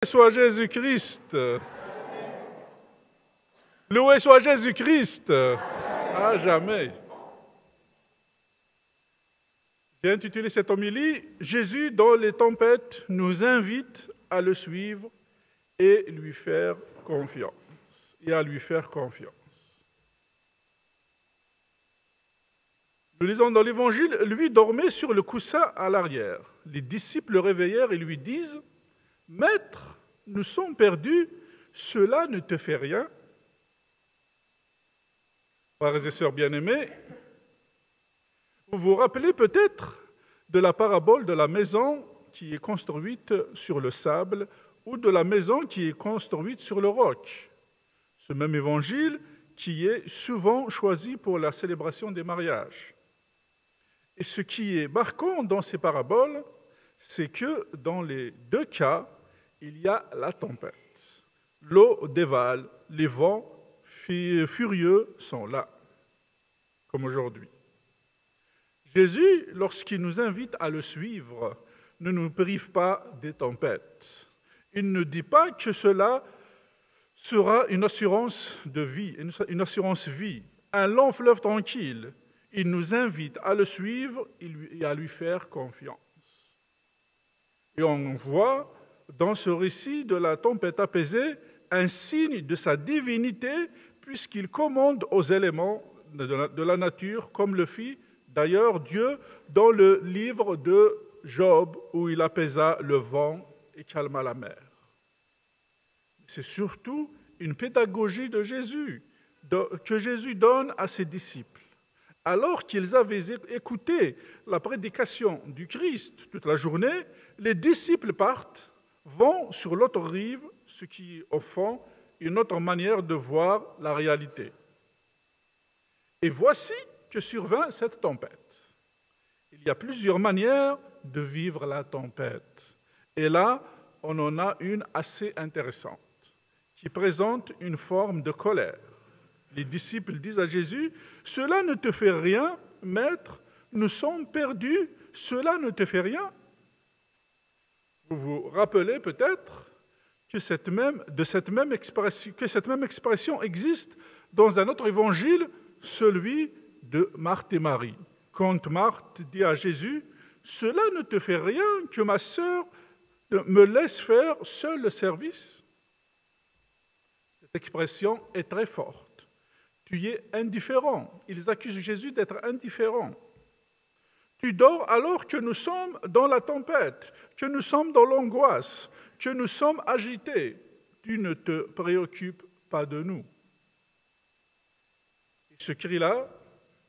Soit Jésus-Christ. Loué soit Jésus-Christ. À jamais. J'ai intitulé cette homélie « Jésus dans les tempêtes nous invite à le suivre et lui faire confiance. » Et à lui faire confiance. Nous lisons dans l'Évangile, lui dormait sur le coussin à l'arrière. Les disciples le réveillèrent et lui disent « Maître, nous sommes perdus, cela ne te fait rien ?» Frères et sœurs bien-aimés, vous vous rappelez peut-être de la parabole de la maison qui est construite sur le sable ou de la maison qui est construite sur le roc. Ce même évangile qui est souvent choisi pour la célébration des mariages. Et ce qui est marquant dans ces paraboles, c'est que dans les deux cas, il y a la tempête. L'eau dévale, les vents furieux sont là, comme aujourd'hui. Jésus, lorsqu'il nous invite à le suivre, ne nous prive pas des tempêtes. Il ne dit pas que cela sera une assurance de vie, une assurance vie, un long fleuve tranquille. Il nous invite à le suivre et à lui faire confiance. Et on voit dans ce récit de la tempête apaisée un signe de sa divinité puisqu'il commande aux éléments de la nature comme le fit d'ailleurs Dieu dans le livre de Job où il apaisa le vent et calma la mer. C'est surtout une pédagogie de Jésus que Jésus donne à ses disciples. Alors qu'ils avaient écouté la prédication du Christ toute la journée, les disciples partent, vont sur l'autre rive, ce qui est au fond une autre manière de voir la réalité. Et voici que survint cette tempête. Il y a plusieurs manières de vivre la tempête. Et là, on en a une assez intéressante, qui présente une forme de colère. Les disciples disent à Jésus, « Cela ne te fait rien, Maître, nous sommes perdus, cela ne te fait rien. » Vous vous rappelez peut-être que cette même expression existe dans un autre évangile, celui de Marthe et Marie. Quand Marthe dit à Jésus, « Cela ne te fait rien que ma sœur me laisse faire seul le service ?» Cette expression est très forte. Tu es indifférent. Ils accusent Jésus d'être indifférent. Tu dors alors que nous sommes dans la tempête, que nous sommes dans l'angoisse, que nous sommes agités. Tu ne te préoccupes pas de nous. Et ce cri-là,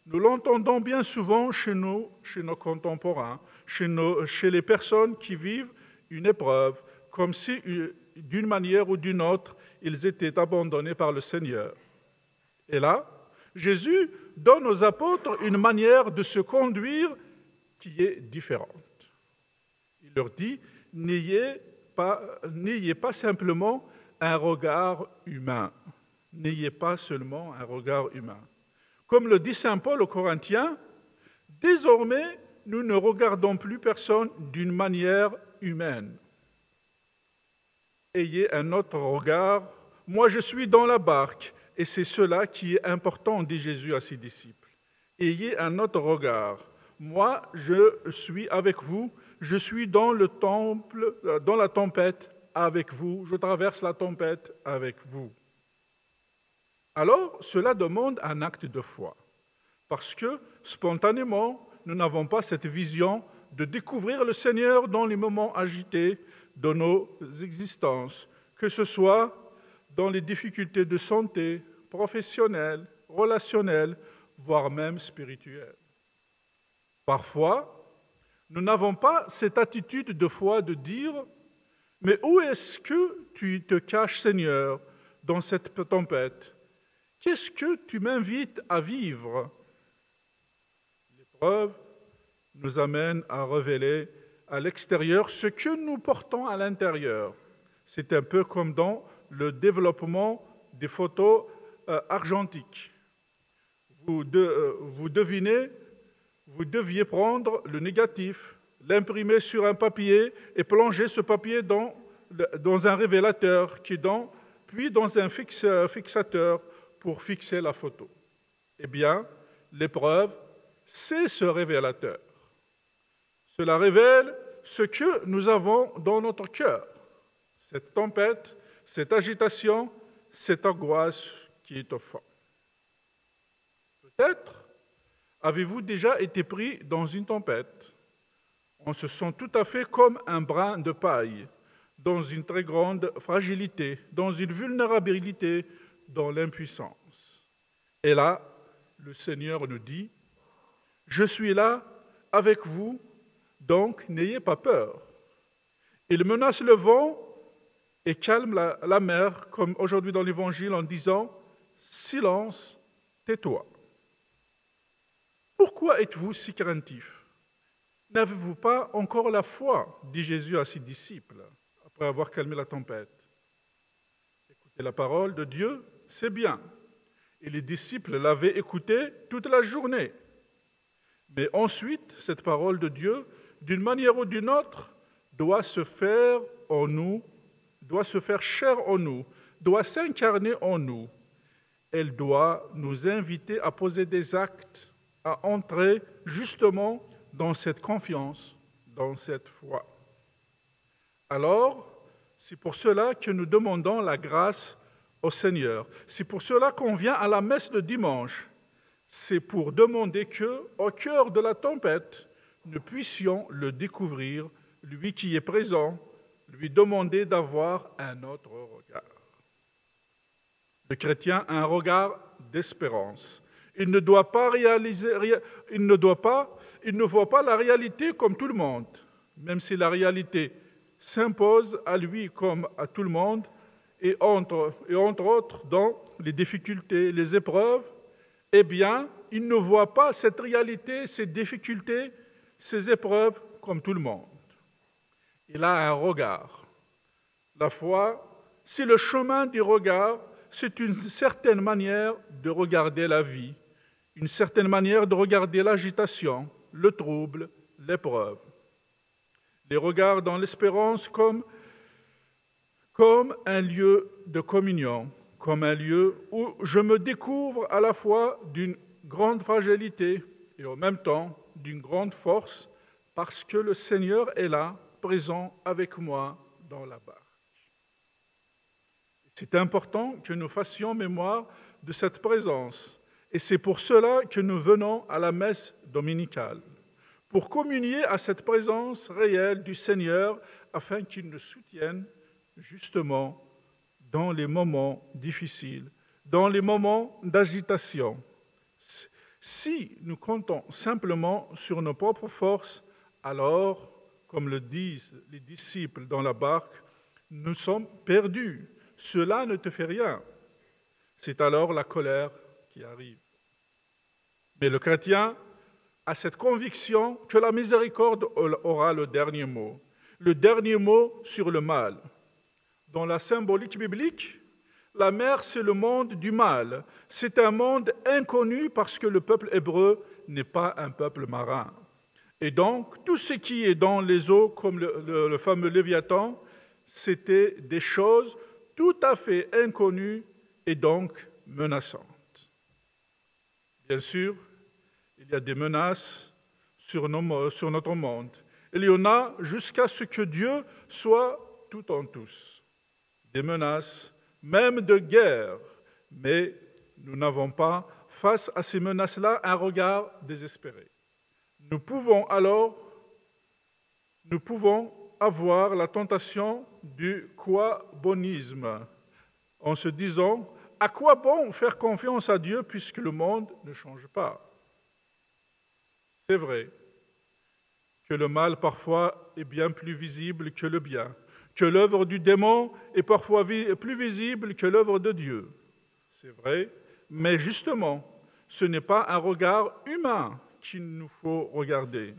nous l'entendons bien souvent chez nos contemporains, chez les personnes qui vivent une épreuve, comme si, d'une manière ou d'une autre, ils étaient abandonnés par le Seigneur. Et là, Jésus donne aux apôtres une manière de se conduire qui est différente. Il leur dit, n'ayez pas simplement un regard humain. N'ayez pas seulement un regard humain. Comme le dit saint Paul aux Corinthiens, désormais, nous ne regardons plus personne d'une manière humaine. Ayez un autre regard. Moi, je suis dans la barque. Et c'est cela qui est important, dit Jésus à ses disciples. Ayez un autre regard. Moi, je suis avec vous, je suis dans la tempête avec vous, je traverse la tempête avec vous. Alors, cela demande un acte de foi, parce que spontanément, nous n'avons pas cette vision de découvrir le Seigneur dans les moments agités de nos existences, que ce soit dans les difficultés de santé, professionnelles, relationnelles, voire même spirituelles. Parfois, nous n'avons pas cette attitude de foi de dire « Mais où est-ce que tu te caches, Seigneur, dans cette tempête? Qu'est-ce que tu m'invites à vivre ?» L'épreuve nous amène à révéler à l'extérieur ce que nous portons à l'intérieur. C'est un peu comme dans le développement des photos argentiques. Vous devinez, vous deviez prendre le négatif, l'imprimer sur un papier et plonger ce papier dans dans un révélateur, puis dans un fixateur pour fixer la photo. Eh bien, l'épreuve, c'est ce révélateur. Cela révèle ce que nous avons dans notre cœur, cette tempête, cette agitation, cette angoisse qui est au fond. Peut-être avez-vous déjà été pris dans une tempête. On se sent tout à fait comme un brin de paille, dans une très grande fragilité, dans une vulnérabilité, dans l'impuissance. Et là, le Seigneur nous dit, « Je suis là avec vous, donc n'ayez pas peur. » Il menace le vent et calme la mer, comme aujourd'hui dans l'Évangile, en disant « Silence, tais-toi ». Pourquoi êtes-vous si craintifs? N'avez-vous pas encore la foi, dit Jésus à ses disciples, après avoir calmé la tempête. Écouter la parole de Dieu, c'est bien. Et les disciples l'avaient écoutée toute la journée. Mais ensuite, cette parole de Dieu, d'une manière ou d'une autre, doit se faire en nous, doit se faire chair en nous, doit s'incarner en nous. Elle doit nous inviter à poser des actes, à entrer justement dans cette confiance, dans cette foi. Alors, c'est pour cela que nous demandons la grâce au Seigneur. C'est pour cela qu'on vient à la messe de dimanche. C'est pour demander que, au cœur de la tempête, nous puissions le découvrir, lui qui est présent, lui demander d'avoir un autre regard. Le chrétien a un regard d'espérance. Il ne voit pas la réalité comme tout le monde, même si la réalité s'impose à lui comme à tout le monde, et entre autres dans les difficultés, les épreuves, eh bien, il ne voit pas cette réalité, ces difficultés, ces épreuves comme tout le monde. Il a un regard. La foi, c'est le chemin du regard, c'est une certaine manière de regarder la vie, une certaine manière de regarder l'agitation, le trouble, l'épreuve. Les regards dans l'espérance comme un lieu de communion, comme un lieu où je me découvre à la fois d'une grande fragilité et en même temps d'une grande force, parce que le Seigneur est là, présent avec moi dans la barque. C'est important que nous fassions mémoire de cette présence. Et c'est pour cela que nous venons à la messe dominicale, pour communier à cette présence réelle du Seigneur afin qu'il nous soutienne justement dans les moments difficiles, dans les moments d'agitation. Si nous comptons simplement sur nos propres forces, alors, comme le disent les disciples dans la barque, nous sommes perdus. Cela ne te fait rien. C'est alors la colère qui arrive. Mais le chrétien a cette conviction que la miséricorde aura le dernier mot sur le mal. Dans la symbolique biblique, la mer, c'est le monde du mal. C'est un monde inconnu parce que le peuple hébreu n'est pas un peuple marin. Et donc, tout ce qui est dans les eaux, comme le fameux Léviathan, c'était des choses tout à fait inconnues et donc menaçantes. Bien sûr, il y a des menaces sur notre monde. Il y en a jusqu'à ce que Dieu soit tout en tous. Des menaces, même de guerre. Mais nous n'avons pas, face à ces menaces-là, un regard désespéré. Nous pouvons avoir la tentation du quoi-bonisme en se disant « À quoi bon faire confiance à Dieu puisque le monde ne change pas ?» C'est vrai que le mal parfois est bien plus visible que le bien, que l'œuvre du démon est parfois plus visible que l'œuvre de Dieu. C'est vrai, mais justement, ce n'est pas un regard humain qu'il nous faut regarder.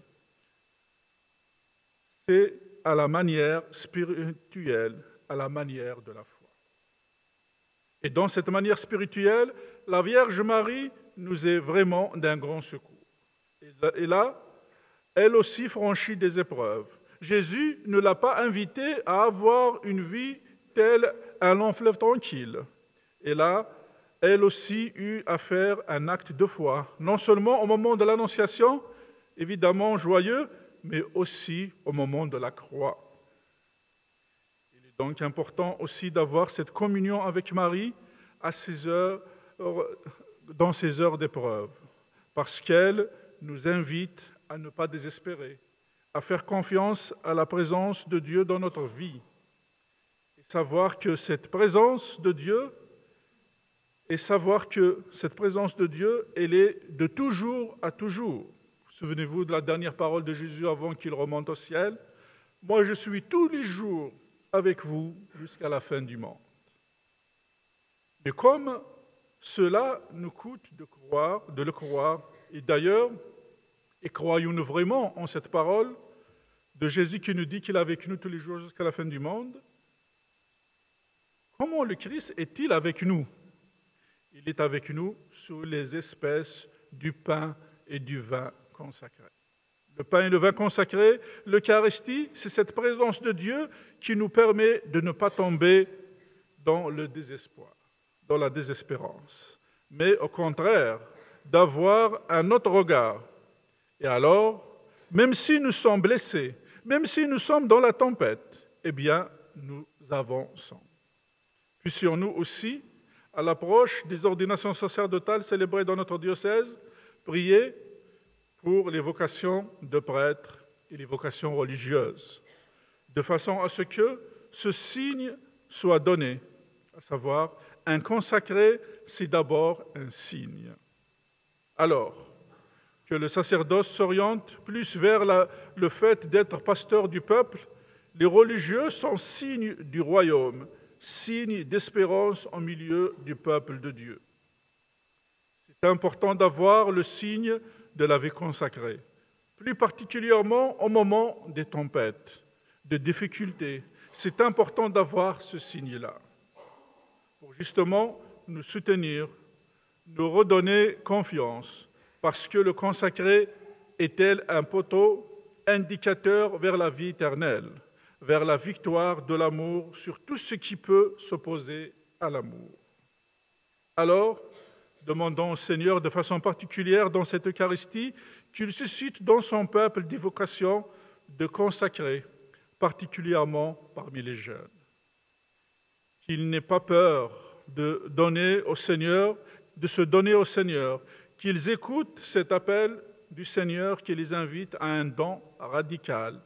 C'est à la manière spirituelle, à la manière de la foi. Et dans cette manière spirituelle, la Vierge Marie nous est vraiment d'un grand secours. Et là, elle aussi franchit des épreuves. Jésus ne l'a pas invité à avoir une vie telle un long fleuve tranquille. Et là, elle aussi eut à faire un acte de foi, non seulement au moment de l'Annonciation, évidemment joyeux, mais aussi au moment de la croix. Il est donc important aussi d'avoir cette communion avec Marie dans ces heures d'épreuve, parce qu'elle nous invite à ne pas désespérer, à faire confiance à la présence de Dieu dans notre vie, et savoir que cette présence de Dieu, elle est de toujours à toujours. Souvenez-vous de la dernière parole de Jésus avant qu'il remonte au ciel. « Moi, je suis tous les jours avec vous jusqu'à la fin du monde. » Mais comme cela nous coûte de le croire, et d'ailleurs, et croyons-nous vraiment en cette parole de Jésus qui nous dit qu'il est avec nous tous les jours jusqu'à la fin du monde? Comment le Christ est-il avec nous? Il est avec nous sous les espèces du pain et du vin consacré. Le pain et le vin consacré, l'Eucharistie, c'est cette présence de Dieu qui nous permet de ne pas tomber dans le désespoir, dans la désespérance, mais au contraire, d'avoir un autre regard. Et alors, même si nous sommes blessés, même si nous sommes dans la tempête, eh bien, nous avançons. Puissions-nous aussi, à l'approche des ordinations sacerdotales célébrées dans notre diocèse, prier pour les vocations de prêtres et les vocations religieuses, de façon à ce que ce signe soit donné, à savoir, un consacré, c'est d'abord un signe. Alors, que le sacerdoce s'oriente plus vers le fait d'être pasteur du peuple, les religieux sont signes du royaume, signe d'espérance au milieu du peuple de Dieu. C'est important d'avoir le signe de la vie consacrée, plus particulièrement au moment des tempêtes, des difficultés. C'est important d'avoir ce signe-là pour justement nous soutenir, nous redonner confiance, parce que le consacré est tel un poteau indicateur vers la vie éternelle, vers la victoire de l'amour sur tout ce qui peut s'opposer à l'amour. Alors, demandons au Seigneur de façon particulière dans cette Eucharistie qu'il suscite dans son peuple des vocations de consacrés, particulièrement parmi les jeunes. Qu'il n'ait pas peur de se donner au Seigneur, qu'ils écoutent cet appel du Seigneur qui les invite à un don radical.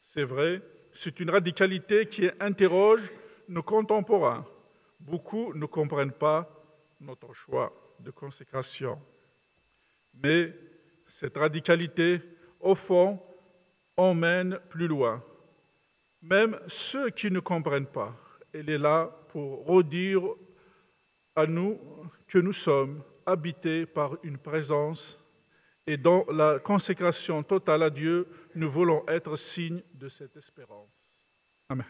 C'est vrai, c'est une radicalité qui interroge nos contemporains. Beaucoup ne comprennent pas notre choix de consécration. Mais cette radicalité, au fond, emmène plus loin. Même ceux qui ne comprennent pas, elle est là pour redire à nous que nous sommes habités par une présence et dans la consécration totale à Dieu, nous voulons être signe de cette espérance. Amen.